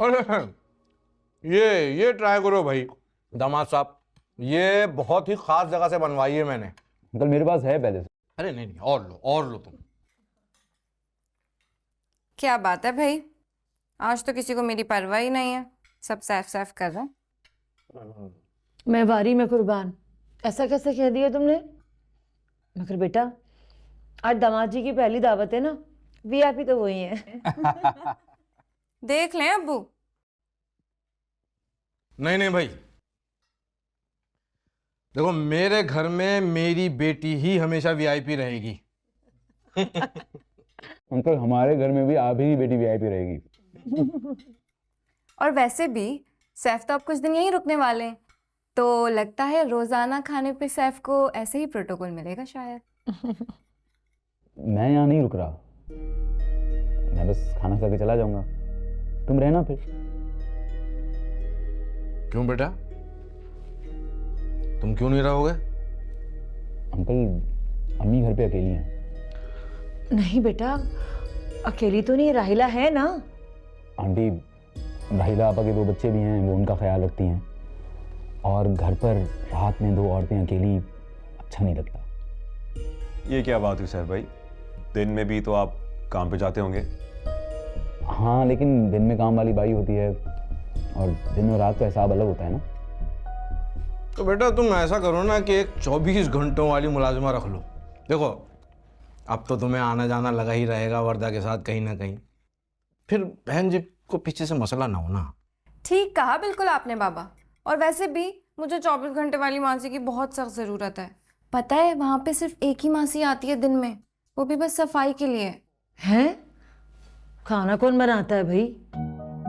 अरे ये ट्राई करो भाई दामाद साहब, ये बहुत ही खास जगह से बनवाई है मैंने। अंकल मेरे पास है पहले से। अरे नहीं नहीं, और लो तुम। क्या बात है भाई, आज तो किसी को मेरी परवाह ही नहीं है, सब सैफ सैफ कर रहे हैं। मैं वारी में कुर्बान, ऐसा कैसे कह दिया तुमने? मगर बेटा आज दामाद जी की पहली दावत है ना, वीआईपी तो वही है। देख लें अब्बू। नहीं नहीं भाई, देखो मेरे घर में मेरी बेटी ही हमेशा वीआईपी रहेगी। अंकल हमारे घर में भी आप ही की बेटी वीआईपी रहेगी। और वैसे भी सैफ तो अब कुछ दिन यहीं रुकने वाले हैं, तो लगता है रोजाना खाने पे सैफ को ऐसे ही प्रोटोकॉल मिलेगा शायद। मैं यहाँ नहीं रुक रहा, मैं बस खाना खा के चला जाऊंगा, तुम रहना फिर। क्यों बेटा, तुम क्यों नहीं रहोगे? अंकल अम्मी घर पे अकेली हैं। नहीं बेटा, अकेली तो नहीं, राहिला है ना। आंटी राहिला आपा के 2 बच्चे भी हैं, वो उनका ख्याल रखती हैं, और घर पर रात में 2 औरतें अकेली अच्छा नहीं लगता। ये क्या बात हुई सैफ भाई, दिन में भी तो आप काम पे जाते होंगे। हाँ लेकिन दिन में काम वाली बाई होती है और दिन और रात का हिसाब अलग होता है ना। तो बेटा तुम ऐसा करो ना कि एक 24 घंटों वाली मुलाजिमा रख लो। देखो अब तो तुम्हें आना जाना लगा ही रहेगा वर्दा के साथ कहीं ना कहीं, फिर बहन जी को पीछे से मसला ना हो ना। ठीक कहा बिल्कुल आपने बाबा। और वैसे भी मुझे 24 घंटे वाली मासी की बहुत सख्त ज़रूरत है। पता है वहाँ पे सिर्फ एक ही मासी आती है दिन में, वो भी बस सफाई के लिए। हैं? खाना कौन बनाता है भाई?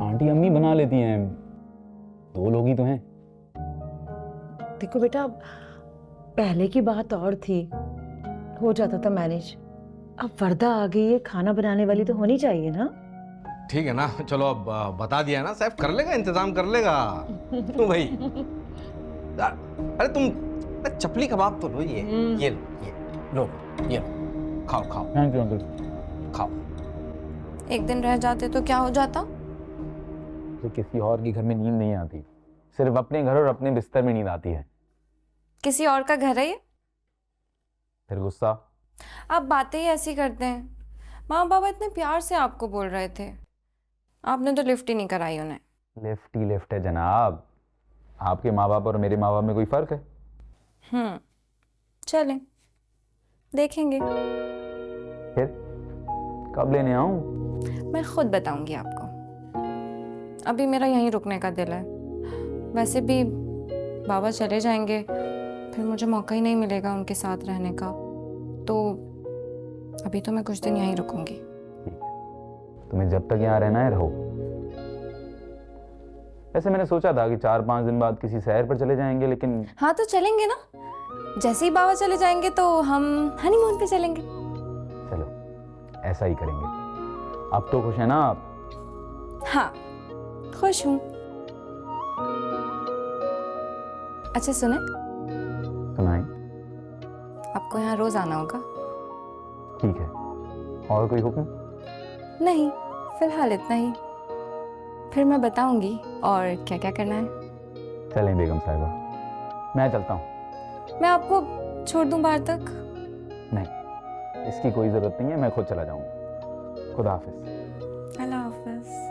आंटी अम्मी बना लेती हैं, 2 लोग ही तो हैं। देखो बेटा, पहले की बात और थी, हो जाता था मैनेज। अब वर्दा आ गई है, खाना बनाने वाली तो होनी चाहिए ना। ठीक है ना, चलो अब बता दिया ना, सैफ कर लेगा, इंतजाम कर लेगा। तू भाई अरे तुम चपली कबाब तो लो, ये लो, ये लो, खाओ खाओ थैंक यू अंकल। खाओ। एक दिन रह जाते तो क्या हो जाता? तो किसी और के घर में नींद नहीं आती, सिर्फ अपने घर और अपने बिस्तर में नींद आती है। किसी और का घर है ये? फिर गुस्सा। आप बातें ही ऐसी करते हैं। माँ बाबा इतने प्यार से आपको बोल रहे थे, आपने तो लिफ्ट ही नहीं कराई उन्हें। लिफ्ट ही लिफ्ट है जनाब, आपके माँ बाप और मेरे माँ बाप में कोई फर्क है? चलें देखेंगे। फिर कब लेने आऊं? मैं खुद बताऊंगी आपको, अभी मेरा यहीं रुकने का दिल है। वैसे भी बाबा चले जाएंगे, फिर मुझे मौका ही नहीं मिलेगा उनके साथ रहने का, तो अभी तो मैं कुछ दिन यहीं रुकूंगी। तुम्हें जब तक यहाँ रहना है रहो। वैसे मैंने सोचा था कि 4-5 दिन बाद किसी शहर पर चले जाएंगे, लेकिन हाँ तो चलेंगे ना, जैसे ही बाबा चले जाएंगे तो हम हनीमून पे चलेंगे। चलो ऐसा ही करेंगे। अब तो खुश है ना आप? हाँ खुश हूँ। अच्छा सुने, सुनाएं। आपको यहाँ रोज आना होगा। ठीक है, और कोई हुक्म? नहीं फिलहाल इतना ही, फिर मैं बताऊंगी और क्या क्या करना है। चलें बेगम साहिबा, मैं चलता हूँ। मैं आपको छोड़ दूं बाहर तक? नहीं, इसकी कोई ज़रूरत नहीं है, मैं खुद चला जाऊँगा। खुदा हाफिज। अल्लाह हाफिज।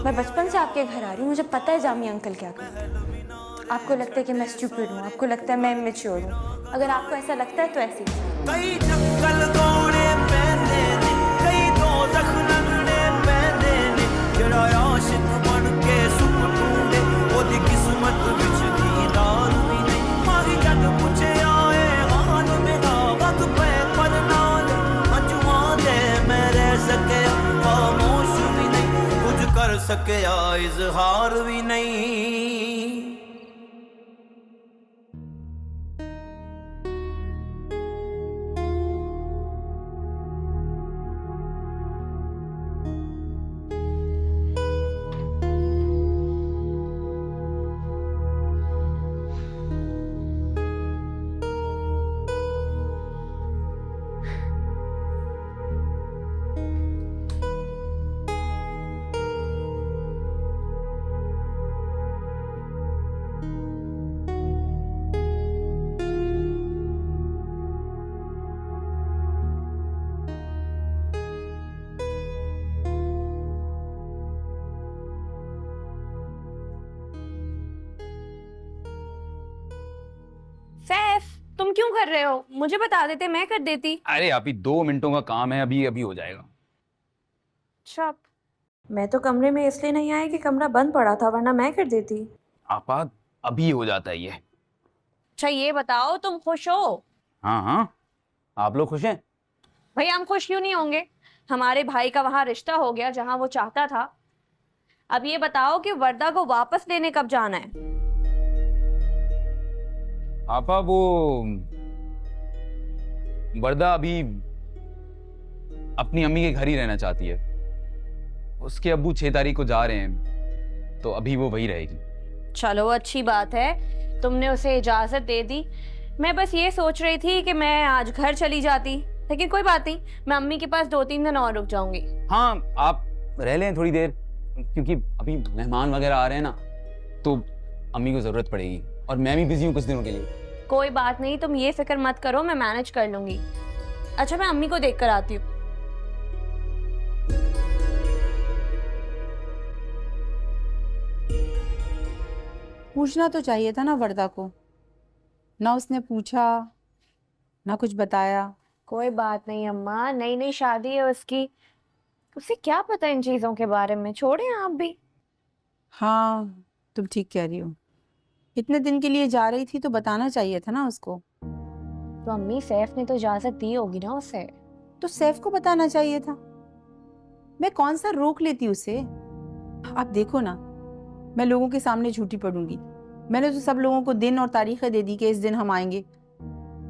मैं बचपन से आपके घर आ रही हूँ, मुझे पता है जामी अंकल क्या करते हैं। आपको लगता है कि मैं स्टूपिड हूँ, आपको लगता है मैं इमेच्योर हूँ। अगर आपको ऐसा लगता है तो ऐसे ही। कई जंगल दौड़े पैंदे ने, कई दोज़ख लंघने पैंदे ने, जेड़ा आशिक बन के सुख ढूंढे ओदी किस्मत विच दीदार भी नहीं। माही जद पूछे आए हाल मेरा वक्त पे पर नाल मंजुआ दे मैं रह सके खामोश भी नहीं, कुछ कर सके इजहार भी नहीं। सैफ, तुम क्यों कर रहे हो? मुझे बता देते, मैं कर देती। अरे अभी 2 मिनटों का काम है, अभी अभी हो जाएगा। अच्छा, मैं तो कमरे में इसलिए नहीं आई कि कमरा बंद पड़ा था, वरना मैं कर देती। आपा अभी हो जाता है ये। अच्छा ये बताओ, तुम खुश हो? हाँ हाँ, आप लोग खुश हैं? भाई हम खुश क्यों नहीं होंगे? हमारे भाई का वहां रिश्ता हो गया जहां वो चाहता था। अब ये बताओ कि वर्दा को वापस लेने कब जाना है? आपा वो वर्दा अभी अपनी अम्मी के घर ही रहना चाहती है। उसके अब्बू 6 तारीख को जा रहे हैं, तो अभी वो वही रहेगी। चलो अच्छी बात है, तुमने उसे इजाजत दे दी। मैं बस ये सोच रही थी कि मैं आज घर चली जाती, लेकिन कोई बात नहीं, मैं अम्मी के पास 2-3 दिन और रुक जाऊंगी। हाँ आप रह लें थोड़ी देर, क्योंकि अभी मेहमान वगैरह आ रहे हैं ना, तो अम्मी को जरूरत पड़ेगी और मैं भी बिजी हूँ कुछ दिनों के लिए। कोई बात नहीं, तुम ये फिक्र मत करो, मैं मैनेज कर लूंगी। अच्छा मैं अम्मी को देख कर आती हूँ। पूछना तो चाहिए था ना वर्दा को, ना उसने पूछा ना कुछ बताया। कोई बात नहीं अम्मा, नई नई शादी है उसकी, उसे क्या पता इन चीजों के बारे में, छोड़े आप भी। हाँ तुम ठीक कह रही हो, इतने दिन के लिए जा रही थी तो बताना चाहिए था ना उसको। तो अम्मी सैफ ने तो इजाजत दी होगी ना उसे। तो सैफ को बताना चाहिए था, मैं कौन सा रोक लेती उसे। आप देखो ना, मैं लोगों के सामने झूठी पड़ूंगी। मैंने तो सब लोगों को दिन और तारीखें दे दी कि इस दिन हम आएंगे।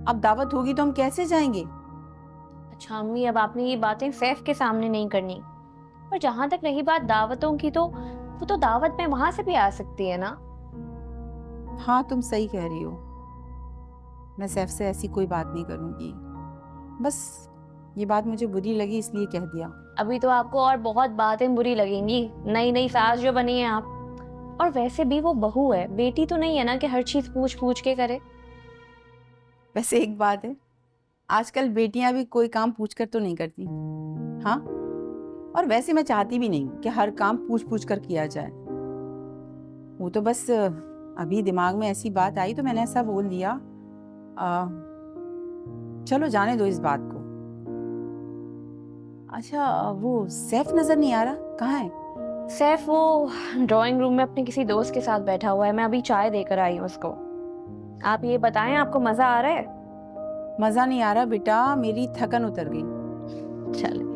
अब दावत होगी तो हम कैसे जाएंगे? अच्छा अम्मी, अब आपने ये बातें सैफ के सामने नहीं करनी। और जहां तक रही बात दावतों की, तो वो तो दावत में वहां से भी आ सकती है ना। हाँ तुम सही कह रही हो, मैं सैफ से ऐसी कोई बात नहीं करूंगी। बस ये बात मुझे बुरी लगी इसलिए कह दिया। अभी तो आपको और बहुत बातें बुरी लगेंगी, नई नई सास जो बनी है आप। और वैसे भी वो बहू है, बेटी तो नहीं है ना कि हर चीज पूछ पूछ के करे। वैसे एक बात है, आजकल बेटियां भी कोई काम पूछकर तो नहीं करती। हाँ, और वैसे मैं चाहती भी नहीं कि हर काम पूछ पूछ कर किया जाए। वो तो बस अभी दिमाग में ऐसी बात आई तो मैंने ऐसा बोल दिया। चलो जाने दो इस बात को। अच्छा वो सैफ नजर नहीं आ रहा, कहाँ है? सैफ वो ड्राइंग रूम में अपने किसी दोस्त के साथ बैठा हुआ है, मैं अभी चाय देकर आई हूँ उसको। आप ये बताएं, आपको मजा आ रहा है? मजा नहीं आ रहा बेटा, मेरी थकन उतर गई। चलिए।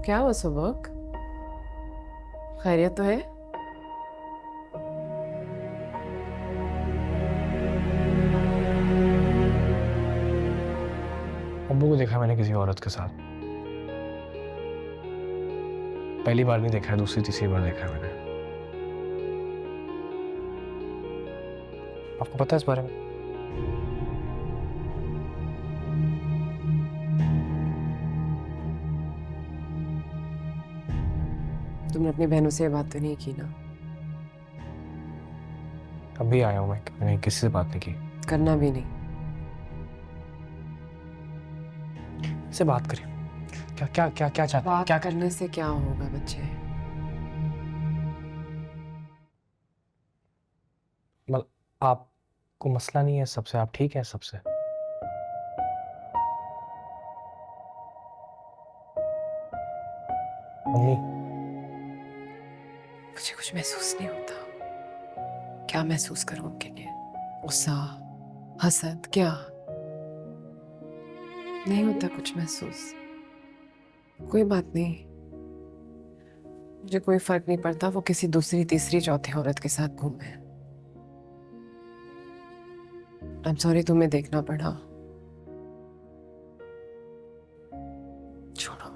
क्या हुआ सुबक? खैरियत तो है? अब्बू को देखा मैंने किसी औरत के साथ। पहली बार नहीं देखा है, दूसरी तीसरी बार देखा है मैंने। आपको पता है इस बारे में? तुमने अपनी बहनों से ये बात तो नहीं की ना? अभी आया हूँ मैंने किसी से बात नहीं की। करना भी नहीं। से बात करें। क्या क्या क्या क्या चाहते हैं? बात क्या करने से क्या होगा बच्चे? मतलब आपको मसला नहीं है सबसे? आप ठीक है सबसे? मम्मी, मुझे कुछ महसूस नहीं होता। क्या महसूस करूं उनके लिए? गुस्सा, हसद, क्या? नहीं होता कुछ महसूस। कोई बात नहीं, मुझे कोई फर्क नहीं पड़ता वो किसी दूसरी तीसरी चौथी औरत के साथ घूमे। आई एम सॉरी तुम्हें देखना पड़ा। छोड़ो।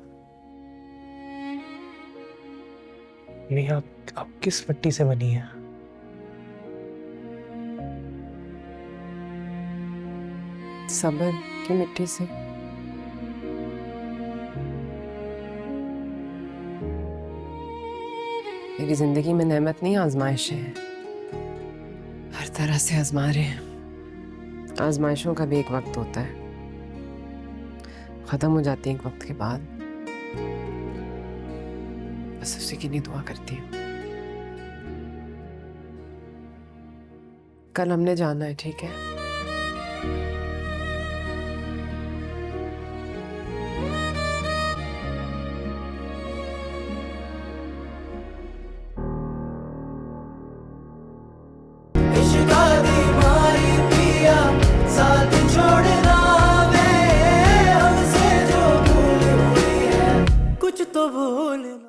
मम्मी आप किस मिट्टी से बनी है? सब्र की मिट्टी से। मेरी जिंदगी में नेमत नहीं, आजमाइश है। हर तरह से आजमा रहे हैं। आजमाइशों का भी एक वक्त होता है, खत्म हो जाती है एक वक्त के बाद। बस उसी की नहीं दुआ करती हूँ। कल हमने जाना है, ठीक है? कुछ तो भूल